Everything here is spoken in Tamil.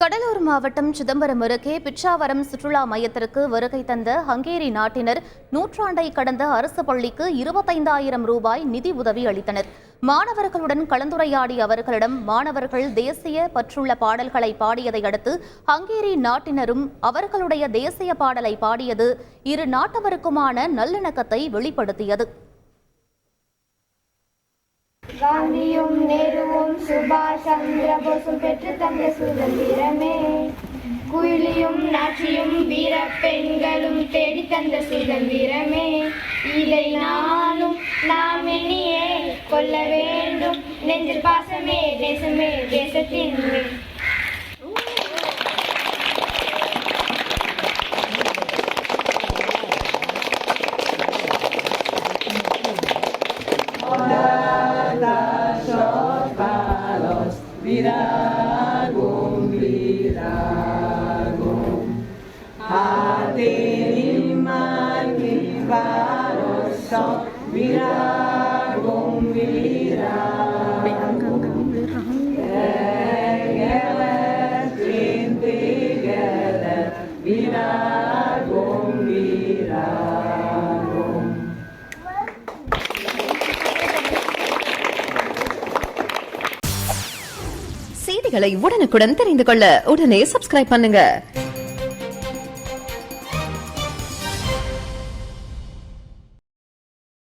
கடலூர் மாவட்டம் சிதம்பரம் அருகே பிச்சாவரம் சுற்றுலா மையத்திற்கு வருகை தந்த ஹங்கேரி நாட்டினர் நூற்றாண்டை கடந்த அரசு பள்ளிக்கு 25,000 ரூபாய் நிதி உதவி அளித்தனர். மாணவர்களுடன் கலந்துரையாடிய அவர்களிடம் மாணவர்கள் தேசிய பற்றுள்ள பாடல்களை பாடியதை அடுத்து ஹங்கேரி நாட்டினரும் அவர்களுடைய தேசிய பாடலை பாடியது இரு நாட்டவருக்குமான நல்லிணக்கத்தை வெளிப்படுத்தியது. காந்தியும் நேருவும் சுபாஷ் சந்திர போஸும் பெற்று தந்த சுதந்திரமே, குயிலியும் நாச்சியும் வீர பெண்களும் தேடி தந்த சுதந்திரமே, இதை நாம் எண்ணியே கொள்ள வேண்டும் நெஞ்சில் பாசமே தேசமே தேசத்தின் Viragum, viragum, ateriman vivaroso, viragum, viragum, together, viragum, viragum. செய்திகளை உடனுக்குடன் தெரிந்து கொள்ள உடனே சப்ஸ்கிரைப் பண்ணுங்க.